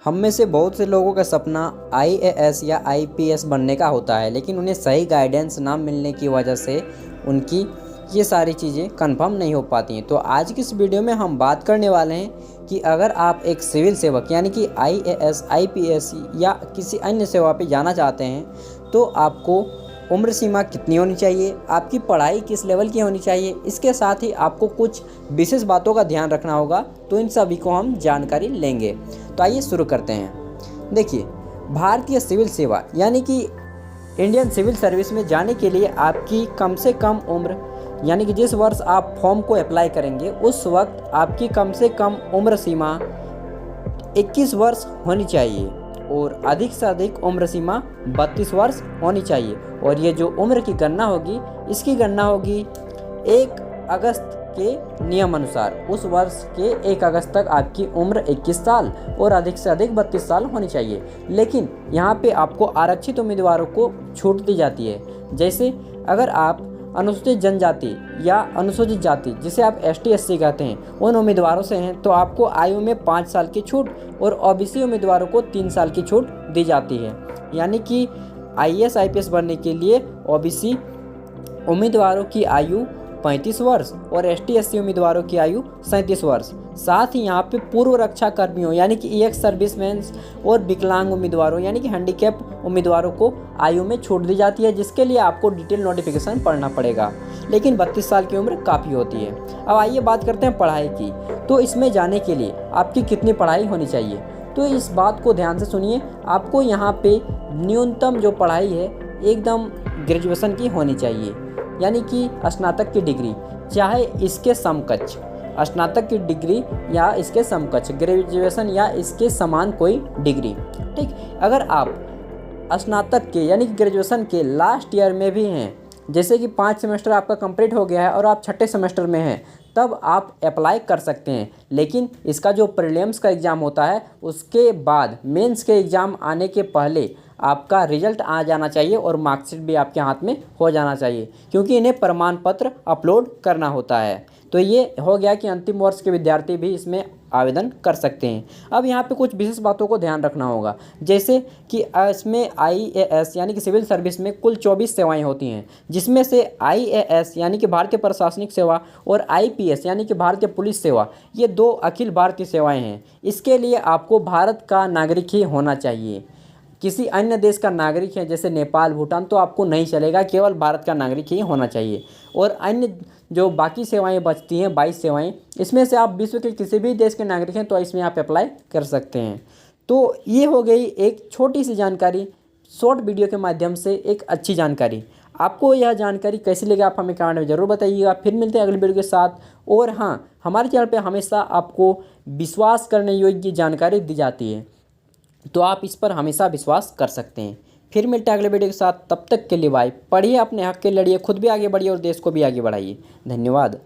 हम में से बहुत से लोगों का सपना आईएएस या आईपीएस बनने का होता है, लेकिन उन्हें सही गाइडेंस ना मिलने की वजह से उनकी ये सारी चीज़ें कंफर्म नहीं हो पाती हैं। तो आज की इस वीडियो में हम बात करने वाले हैं कि अगर आप एक सिविल सेवक यानी कि आईएएस, आईपीएस या किसी अन्य सेवा पे जाना चाहते हैं तो आपको उम्र सीमा कितनी होनी चाहिए, आपकी पढ़ाई किस लेवल की होनी चाहिए, इसके साथ ही आपको कुछ विशेष बातों का ध्यान रखना होगा। तो इन सभी को हम जानकारी लेंगे। तो आइए शुरू करते हैं। देखिए, भारतीय सिविल सेवा यानी कि इंडियन सिविल सर्विस में जाने के लिए आपकी कम से कम उम्र यानी कि जिस वर्ष आप फॉर्म को अप्लाई करेंगे उस वक्त आपकी कम से कम उम्र सीमा 21 वर्ष होनी चाहिए और अधिक से अधिक उम्र सीमा 32 वर्ष होनी चाहिए। और ये जो उम्र की गणना होगी, इसकी गणना होगी 1 अगस्त के नियम अनुसार। उस वर्ष के 1 अगस्त तक आपकी उम्र 21 साल और अधिक से अधिक 32 साल होनी चाहिए। लेकिन यहाँ पे आपको आरक्षित उम्मीदवारों को छूट दी जाती है। जैसे अगर आप अनुसूचित जनजाति या अनुसूचित जाति, जिसे आप एसटी एससी कहते हैं, उन उम्मीदवारों से हैं तो आपको आयु में 5 साल की छूट और ओबीसी उम्मीदवारों को 3 साल की छूट दी जाती है। यानी कि आईएएस आईपीएस बनने के लिए ओबीसी उम्मीदवारों की आयु 35 वर्ष और एसटी एससी उम्मीदवारों की आयु 37 वर्ष। साथ ही यहाँ पे पूर्व रक्षा कर्मियों यानी कि एक्स सर्विसमैन और विकलांग उम्मीदवारों यानी कि हैंडीकैप उम्मीदवारों को आयु में छूट दी जाती है, जिसके लिए आपको डिटेल नोटिफिकेशन पढ़ना पड़ेगा। लेकिन 32 साल की उम्र काफ़ी होती है। अब आइए बात करते हैं पढ़ाई की। तो इसमें जाने के लिए आपकी कितनी पढ़ाई होनी चाहिए, तो इस बात को ध्यान से सुनिए। आपको यहाँ पे न्यूनतम जो पढ़ाई है एकदम ग्रेजुएशन की होनी चाहिए, यानी कि स्नातक की डिग्री, चाहे इसके समकक्ष स्नातक की डिग्री या इसके समकक्ष ग्रेजुएशन या इसके समान कोई डिग्री। ठीक, अगर आप स्नातक के यानी कि ग्रेजुएशन के लास्ट ईयर में भी हैं, जैसे कि 5 सेमेस्टर आपका कंप्लीट हो गया है और आप 6ठे सेमेस्टर में हैं, तब आप अप्लाई कर सकते हैं। लेकिन इसका जो प्रीलिम्स का एग्ज़ाम होता है उसके बाद मेंस के एग्ज़ाम आने के पहले आपका रिजल्ट आ जाना चाहिए और मार्कशीट भी आपके हाथ में हो जाना चाहिए, क्योंकि इन्हें प्रमाण पत्र अपलोड करना होता है। तो ये हो गया कि अंतिम वर्ष के विद्यार्थी भी इसमें आवेदन कर सकते हैं। अब यहाँ पे कुछ विशेष बातों को ध्यान रखना होगा, जैसे कि इसमें आईएएस यानी कि सिविल सर्विस में कुल 24 सेवाएं होती हैं, जिसमें से आईएएस यानी कि भारतीय प्रशासनिक सेवा और आईपीएस यानी कि भारतीय पुलिस सेवा, ये 2 अखिल भारतीय सेवाएं हैं। इसके लिए आपको भारत का नागरिक ही होना चाहिए। किसी अन्य देश का नागरिक है जैसे नेपाल, भूटान, तो आपको नहीं चलेगा, केवल भारत का नागरिक ही होना चाहिए। और अन्य जो बाकी सेवाएं बचती हैं 22 सेवाएं, इसमें से आप विश्व के किसी भी देश के नागरिक हैं तो इसमें आप अप्लाई कर सकते हैं। तो ये हो गई एक छोटी सी जानकारी, शॉर्ट वीडियो के माध्यम से एक अच्छी जानकारी। आपको यह जानकारी कैसी लगी आप हमें कमेंट में ज़रूर बताइएगा। फिर मिलते हैं अगले वीडियो के साथ। और हाँ, हमारे चैनल पर हमेशा आपको विश्वास करने योग्य जानकारी दी जाती है, तो आप इस पर हमेशा विश्वास कर सकते हैं। फिर मिलते हैं अगले वीडियो के साथ, तब तक के लिए बाय। पढ़िए, अपने हक के लड़िए, खुद भी आगे बढ़िए और देश को भी आगे बढ़ाइए। धन्यवाद।